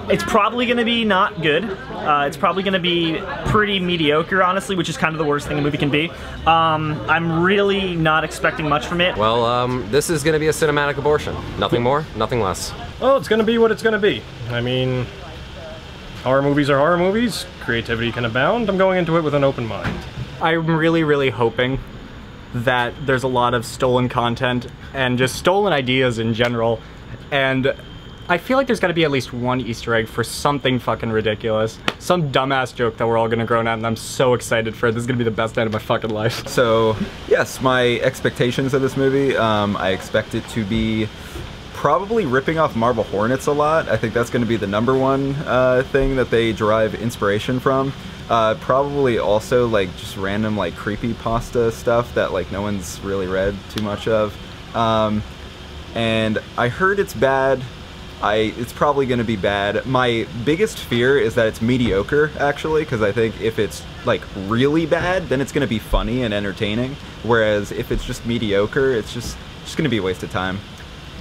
It's probably going to be not good. It's probably going to be pretty mediocre, honestly, which is kind of the worst thing a movie can be. I'm really not expecting much from it. Well, this is going to be a cinematic abortion. Nothing more, nothing less. Well, it's going to be what it's going to be. I mean, horror movies are horror movies. Creativity can abound. I'm going into it with an open mind. I'm really, really hoping that there's a lot of stolen content and just stolen ideas in general. And I feel like there's gotta be at least one Easter egg for something fucking ridiculous. Some dumbass joke that we're all gonna groan at, and I'm so excited for it. This is gonna be the best night of my fucking life. So, yes, my expectations of this movie, I expect it to be probably ripping off Marble Hornets a lot. I think that's gonna be the #1 thing that they derive inspiration from. Probably also like just random like creepypasta stuff that like no one's really read too much of. And I heard it's bad. It's probably going to be bad. My biggest fear is that it's mediocre, actually, because I think if it's like really bad, then it's going to be funny and entertaining. Whereas if it's just mediocre, it's just going to be a waste of time.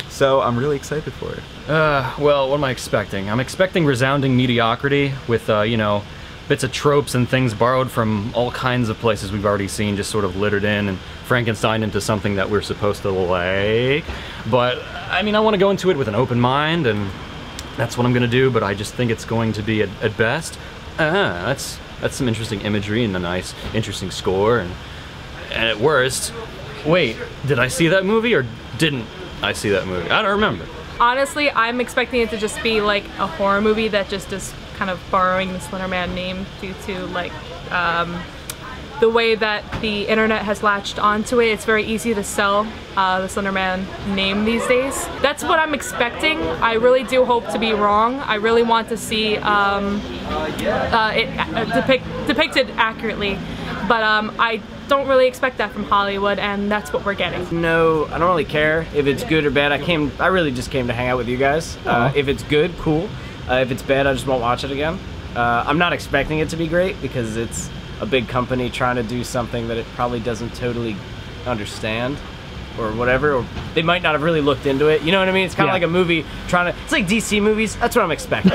So I'm really excited for it. Well, what am I expecting? I'm expecting resounding mediocrity with, you know, bits of tropes and things borrowed from all kinds of places we've already seen, just sort of littered in and Frankenstein into something that we're supposed to like. But, I mean, I want to go into it with an open mind, and that's what I'm going to do, but I just think it's going to be, at best, that's some interesting imagery and a nice, interesting score, and at worst, wait, did I see that movie, or didn't I see that movie? I don't remember. Honestly, I'm expecting it to just be like a horror movie that just is kind of borrowing the Slender Man name due to like the way that the internet has latched onto it. It's very easy to sell the Slender Man name these days. That's what I'm expecting. I really do hope to be wrong. I really want to see it depicted accurately, but I don't really expect that from Hollywood, and that's what we're getting. No, I don't really care if it's good or bad. I really just came to hang out with you guys. If it's good, cool. If it's bad, I just won't watch it again. I'm not expecting it to be great because it's a big company trying to do something that it probably doesn't totally understand or whatever, or they might not have really looked into it. You know what I mean? It's kind of like a movie trying to, it's like DC movies. That's what I'm expecting.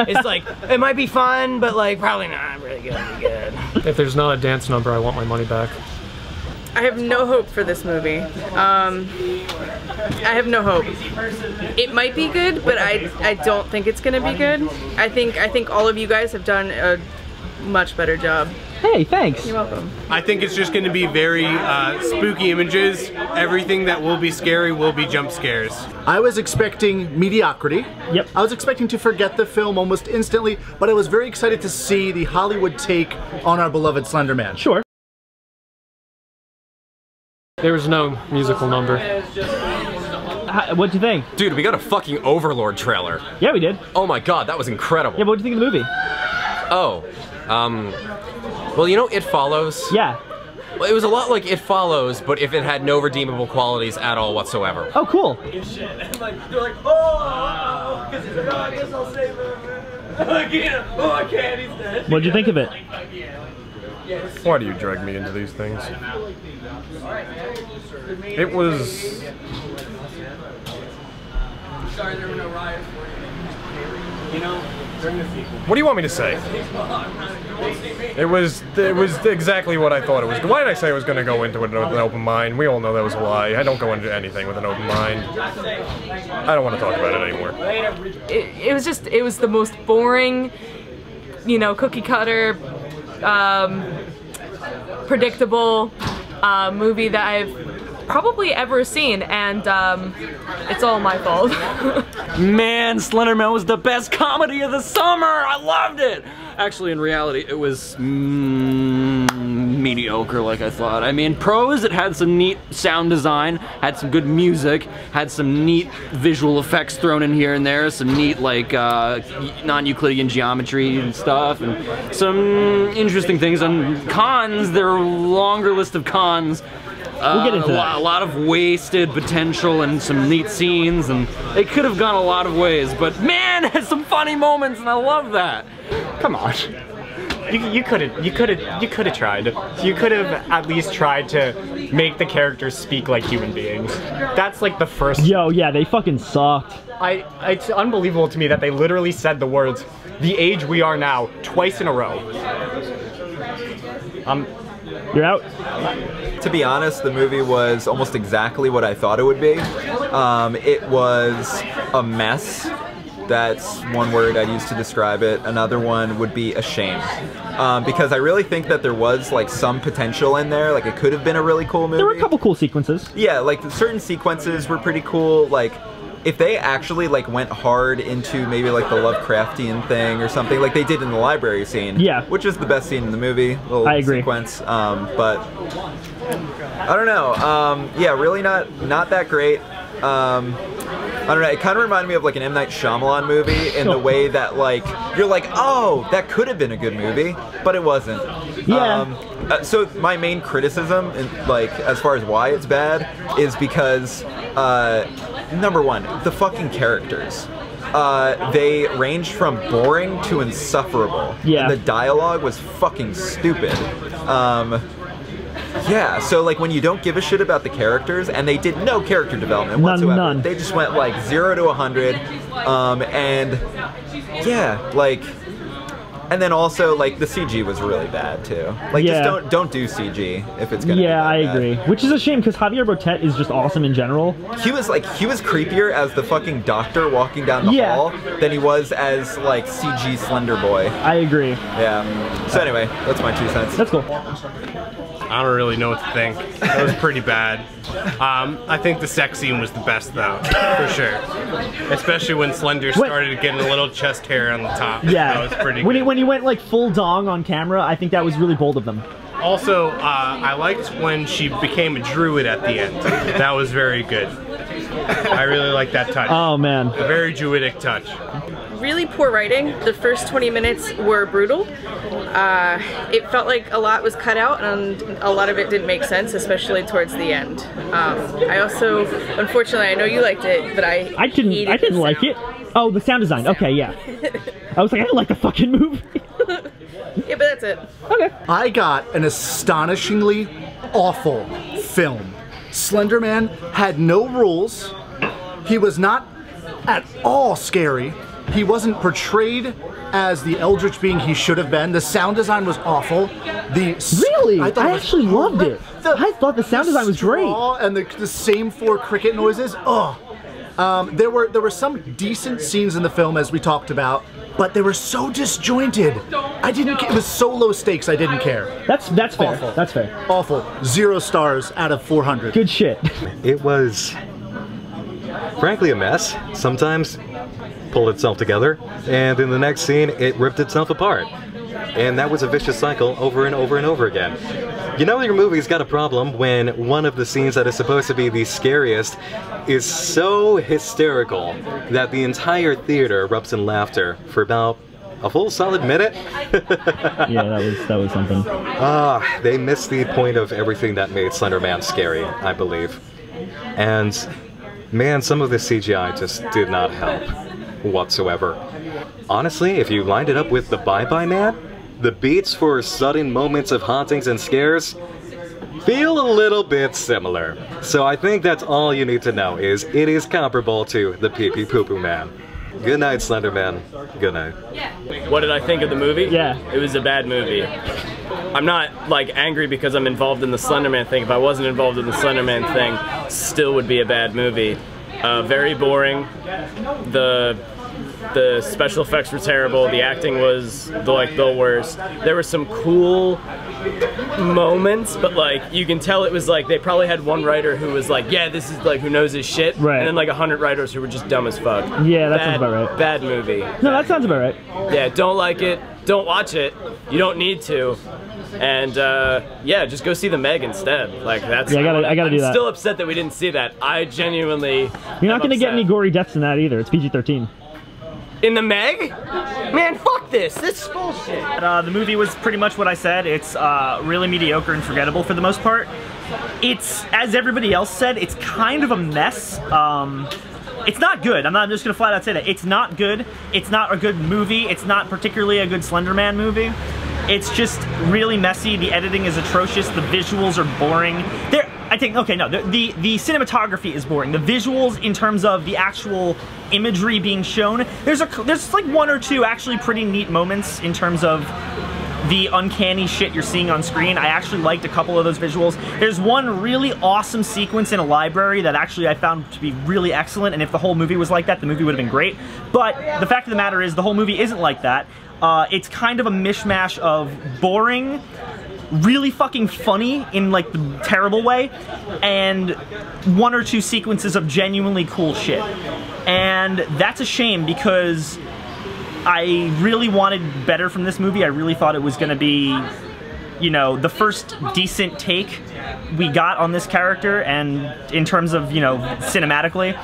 It's like, it might be fun, but like probably not really gonna be good. If there's not a dance number, I want my money back. I have no hope for this movie. I have no hope. It might be good, but I don't think it's gonna be good. I think all of you guys have done a much better job. Hey, thanks. You're welcome. I think it's just going to be very spooky images. Everything that will be scary will be jump scares. I was expecting mediocrity. Yep. I was expecting to forget the film almost instantly, but I was very excited to see the Hollywood take on our beloved Slender Man. Sure. There was no musical number. What'd you think? Dude, we got a fucking Overlord trailer. Yeah, we did. Oh my god, that was incredible. Yeah, but what'd you think of the movie? Oh, well, you know It Follows? Yeah. Well, it was a lot like It Follows, but if it had no redeemable qualities at all whatsoever. Oh, cool. They're like, oh, because he's like, oh, I guess I'll save him. I can't, he's dead. What'd you think of it? Why do you drag me into these things? It was... Sorry there were no riots for you. You know, during the sequel. What do you want me to say? It was exactly what I thought it was. Why did I say I was going to go into it with an open mind? We all know that was a lie. I don't go into anything with an open mind. I don't want to talk about it anymore. It was the most boring, you know, cookie cutter, predictable movie that I've probably ever seen, and it's all my fault. Man, Slender Man was the best comedy of the summer! I loved it! Actually, in reality, it was mediocre like I thought. I mean, pros, it had some neat sound design, had some good music, had some neat visual effects thrown in here and there, some neat, like, non-Euclidean geometry and stuff, and some interesting things. On cons, there are a longer list of cons. We'll get into that. A lot of wasted potential and some neat scenes, and it could have gone a lot of ways, but man, it has some funny moments, and I love that. Come on. You could have tried. You could have at least tried to make the characters speak like human beings. That's like the first. Yo, yeah, they fucking sucked. It's unbelievable to me that they literally said the words, "the age we are now," twice in a row. You're out? To be honest, the movie was almost exactly what I thought it would be. It was a mess. That's one word I'd use to describe it. Another one would be a shame. Because I really think that there was like some potential in there. Like it could have been a really cool movie. There were a couple cool sequences. Yeah, like certain sequences were pretty cool. Like if they actually like went hard into maybe like the Lovecraftian thing or something like they did in the library scene. Yeah. Which is the best scene in the movie. Little I agree. Sequence. But I don't know. Yeah, really not that great. I don't know, it kind of reminded me of like an M. Night Shyamalan movie in the way that like, you're like, oh, that could have been a good movie, but it wasn't. Yeah. So my main criticism, like, as far as why it's bad, is because, number one, the fucking characters. They ranged from boring to insufferable. Yeah. And the dialogue was fucking stupid. Yeah, so like when you don't give a shit about the characters, and they did no character development whatsoever. None. They just went like 0 to 100, and yeah, like, and then also like the CG was really bad too. Like just don't do CG if it's gonna. Yeah, be I agree. Which is a shame because Javier Botet is just awesome in general. He was creepier as the fucking doctor walking down the hall than he was as like CG Slender Boy. I agree. Yeah. So anyway, that's my 2 cents. That's cool. I don't really know what to think. It was pretty bad. I think the sex scene was the best though, for sure. Especially when Slender started getting a little chest hair on the top. Yeah. That was pretty good. When he went like full dong on camera, I think that was really bold of them. Also, I liked when she became a druid at the end. That was very good. I really like that touch. Oh man. A very druidic touch. Really poor writing. The first 20 minutes were brutal. It felt like a lot was cut out and a lot of it didn't make sense, especially towards the end. I also, unfortunately, I know you liked it, but I didn't like it. Oh, the sound design. Okay, yeah. I was like, I didn't like the fucking movie. Yeah, but that's it. Okay. I got an astonishingly awful film. Slender Man had no rules. He was not at all scary. He wasn't portrayed as the eldritch being he should have been. The sound design was awful. Really? I actually loved it. I thought the sound design was great. And the same 4 cricket noises. Oh. There were some decent scenes in the film, as we talked about, but they were so disjointed. I didn't care. It was so low stakes, I didn't care. That's fair. Awful. That's fair. Awful. 0 stars out of 400. Good shit. It was, frankly, a mess. Sometimes pulled itself together, and in the next scene, it ripped itself apart. And that was a vicious cycle over and over and over again. You know your movie's got a problem when one of the scenes that is supposed to be the scariest is so hysterical that the entire theater erupts in laughter for about a full solid minute. Yeah, that was something. They missed the point of everything that made Slender Man scary, I believe. And man, some of the CGI just did not help whatsoever. Honestly, if you lined it up with the Bye Bye Man, the beats for sudden moments of hauntings and scares feel a little bit similar. So I think that's all you need to know, is it is comparable to the Pee Pee Poo Poo Man. Good night, Slender Man. Good night. What did I think of the movie? Yeah. It was a bad movie. I'm not like angry because I'm involved in the Slender Man thing. If I wasn't involved in the Slender Man thing, still would be a bad movie. Very boring. The special effects were terrible. The acting was the worst. There were some cool moments, but like you can tell it was like they probably had one writer who was like, yeah, this is like who knows his shit, right, and then like 100 writers who were just dumb as fuck. Yeah, that sounds about right. Bad movie. No, that sounds about right. Yeah, don't like it. Don't watch it. You don't need to. And yeah, just go see The Meg instead. Like that's. Yeah, I gotta do that. I'm still upset that we didn't see that. I genuinely. You're not gonna get any gory deaths in that either. It's PG-13. In The Meg? Man, fuck this. This is bullshit. The movie was pretty much what I said. It's really mediocre and forgettable for the most part. It's, as everybody else said, it's kind of a mess. It's not good. I'm just gonna flat out say that. It's not good. It's not a good movie. It's not particularly a good Slender Man movie. It's just really messy. The editing is atrocious. The visuals are boring. I think, okay, no, the cinematography is boring. The visuals, in terms of the actual imagery being shown, there's like one or two actually pretty neat moments in terms of the uncanny shit you're seeing on screen. I actually liked a couple of those visuals. There's one really awesome sequence in a library that actually I found to be really excellent, and if the whole movie was like that, the movie would have been great. But the fact of the matter is, the whole movie isn't like that. It's kind of a mishmash of boring, really fucking funny in like the terrible way, and one or two sequences of genuinely cool shit. And that's a shame, because I really wanted better from this movie. I really thought it was gonna be, you know, the first decent take we got on this character, and in terms of, you know, cinematically,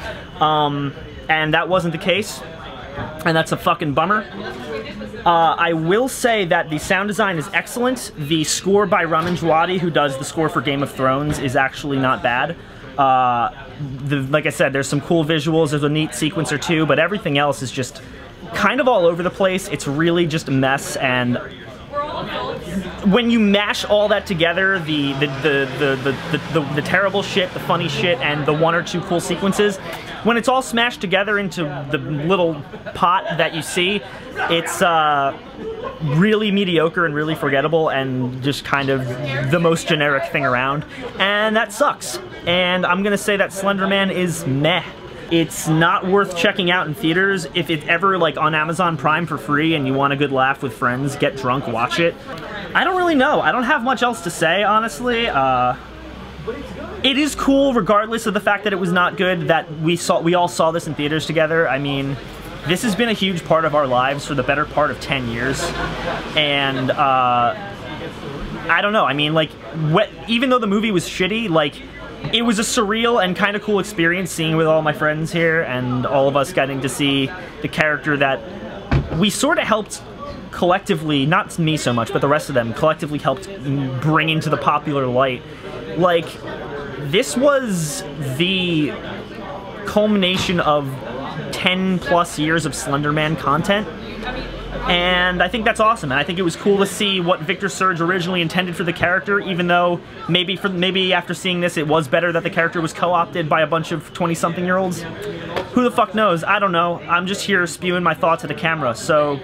and that wasn't the case, and that's a fucking bummer. I will say that the sound design is excellent. The score by Ramin Djawadi, who does the score for Game of Thrones, is actually not bad. Like I said, there's some cool visuals, there's a neat sequence or two, but everything else is just kind of all over the place. It's really just a mess, and when you mash all that together, the terrible shit, the funny shit, and the one or two cool sequences, when it's all smashed together into the little pot that you see, it's really mediocre and really forgettable and just kind of the most generic thing around, and that sucks. And I'm gonna say that Slender Man is meh. It's not worth checking out in theaters. If it's ever like on Amazon Prime for free and you want a good laugh with friends, get drunk, watch it. I don't really know. I don't have much else to say, honestly. It is cool, regardless of the fact that it was not good, that we all saw this in theaters together. I mean, this has been a huge part of our lives for the better part of 10 years. And I don't know. I mean, like, even though the movie was shitty, like, it was a surreal and kind of cool experience seeing with all my friends here, and all of us getting to see the character that we sort of helped collectively, not me so much, but the rest of them collectively helped bring into the popular light. Like, this was the culmination of 10 plus years of Slender Man content, and I think that's awesome. And I think it was cool to see what Victor Surge originally intended for the character, even though maybe after seeing this it was better that the character was co-opted by a bunch of 20-something-year-olds. Who the fuck knows? I don't know. I'm just here spewing my thoughts at the camera. So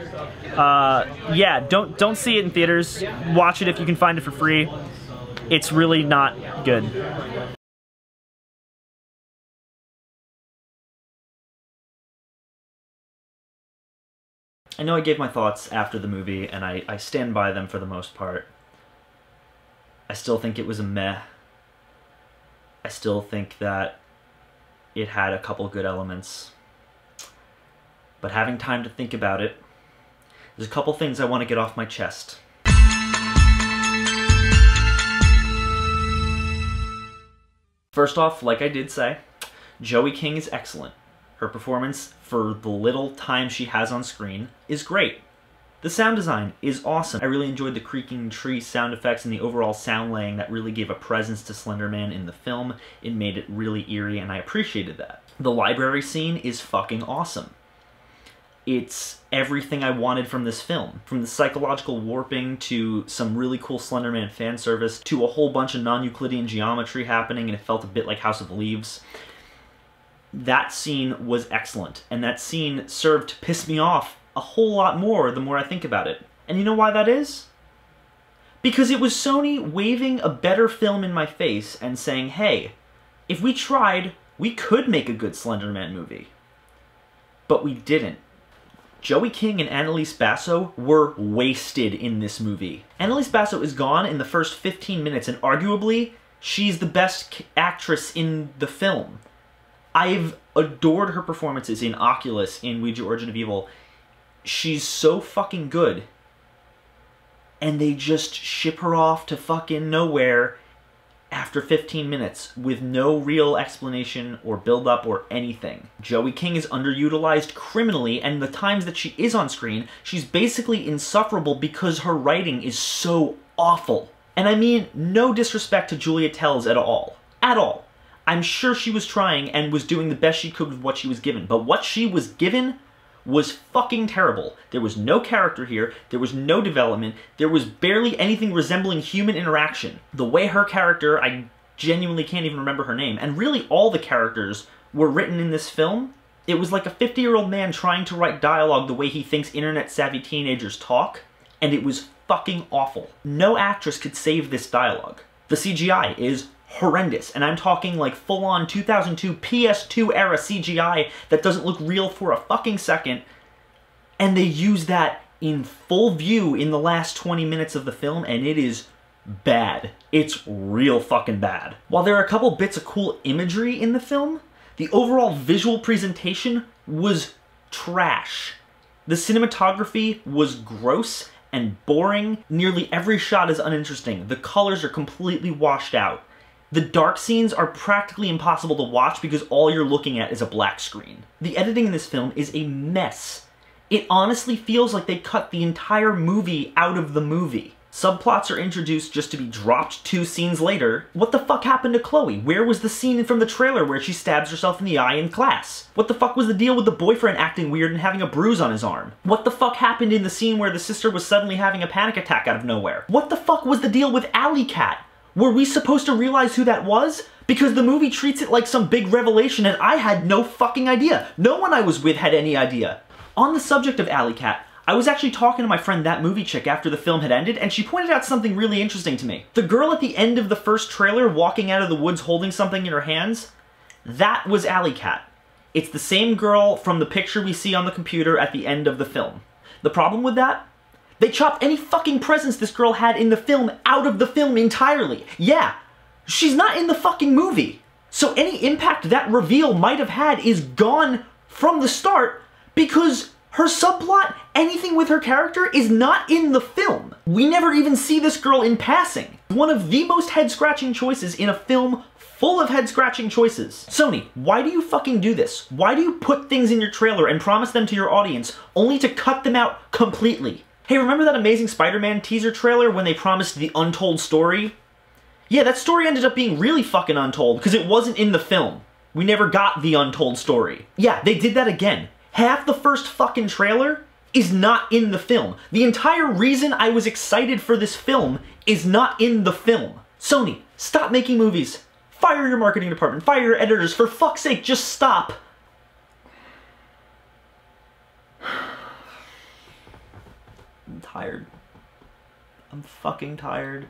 yeah, don't see it in theaters. Watch it if you can find it for free. It's really not good. I know I gave my thoughts after the movie, and I stand by them for the most part. I still think it was a meh. I still think that it had a couple good elements. But having time to think about it, there's a couple things I want to get off my chest. First off, like I did say, Joey King is excellent. Her performance, for the little time she has on screen, is great. The sound design is awesome. I really enjoyed the creaking tree sound effects and the overall sound laying that really gave a presence to Slender Man in the film. It made it really eerie, and I appreciated that. The library scene is fucking awesome. It's everything I wanted from this film. From the psychological warping to some really cool Slender Man fan service to a whole bunch of non-Euclidean geometry happening, and it felt a bit like House of Leaves. That scene was excellent, and that scene served to piss me off a whole lot more the more I think about it. And you know why that is? Because it was Sony waving a better film in my face and saying, hey, if we tried, we could make a good Slender Man movie. But we didn't. Joey King and Annalise Basso were wasted in this movie. Annalise Basso is gone in the first 15 minutes, and arguably, she's the best actress in the film. I've adored her performances in Oculus, in Ouija Origin of Evil. She's so fucking good. And they just ship her off to fucking nowhere after 15 minutes with no real explanation or build-up or anything. Joey King is underutilized criminally, and the times that she is on screen, she's basically insufferable because her writing is so awful. And I mean no disrespect to Julia Tells at all. At all. I'm sure she was trying and was doing the best she could with what she was given, but what she was given was fucking terrible. There was no character here, there was no development, there was barely anything resembling human interaction. The way her character, genuinely can't even remember her name. And really all the characters were written in this film. It was like a 50-year-old man trying to write dialogue the way he thinks internet-savvy teenagers talk, and it was fucking awful. No actress could save this dialogue. The CGI is horrendous, and I'm talking like full-on 2002 PS2 era CGI that doesn't look real for a fucking second, and they use that in full view in the last 20 minutes of the film, and it is bad. It's real fucking bad. While there are a couple bits of cool imagery in the film, the overall visual presentation was trash. The cinematography was gross and boring. Nearly every shot is uninteresting. The colors are completely washed out. The dark scenes are practically impossible to watch because all you're looking at is a black screen. The editing in this film is a mess. It honestly feels like they cut the entire movie out of the movie. Subplots are introduced just to be dropped 2 scenes later. What the fuck happened to Chloe? Where was the scene from the trailer where she stabs herself in the eye in class? What the fuck was the deal with the boyfriend acting weird and having a bruise on his arm? What the fuck happened in the scene where the sister was suddenly having a panic attack out of nowhere? What the fuck was the deal with Alley Cat? Were we supposed to realize who that was? Because the movie treats it like some big revelation and I had no fucking idea. No one I was with had any idea. On the subject of Alley Cat, I was actually talking to my friend That Movie Chick after the film had ended, and she pointed out something really interesting to me. The girl at the end of the first trailer walking out of the woods holding something in her hands, that was Alley Cat. It's the same girl from the picture we see on the computer at the end of the film. The problem with that? They chopped any fucking presence this girl had in the film out of the film entirely. Yeah, she's not in the fucking movie. So any impact that reveal might have had is gone from the start because her subplot, anything with her character, is not in the film. We never even see this girl in passing. One of the most head-scratching choices in a film full of head-scratching choices. Sony, why do you fucking do this? Why do you put things in your trailer and promise them to your audience only to cut them out completely? Hey, remember that Amazing Spider-Man teaser trailer when they promised the untold story? Yeah, that story ended up being really fucking untold because it wasn't in the film. We never got the untold story. Yeah, they did that again. Half the first fucking trailer is not in the film. The entire reason I was excited for this film is not in the film. Sony, stop making movies. Fire your marketing department. Fire your editors. For fuck's sake, just stop. I'm tired. I'm fucking tired.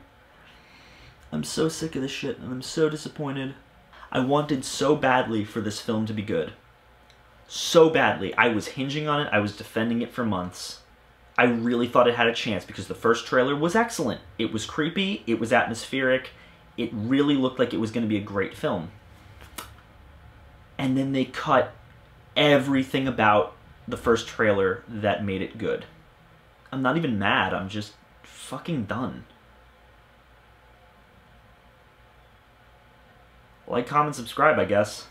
I'm so sick of this shit and I'm so disappointed. I wanted so badly for this film to be good. So badly. I was hinging on it. I was defending it for months. I really thought it had a chance because the first trailer was excellent. It was creepy. It was atmospheric. It really looked like it was going to be a great film. And then they cut everything about the first trailer that made it good. I'm not even mad. I'm just fucking done. Like, comment, subscribe, I guess.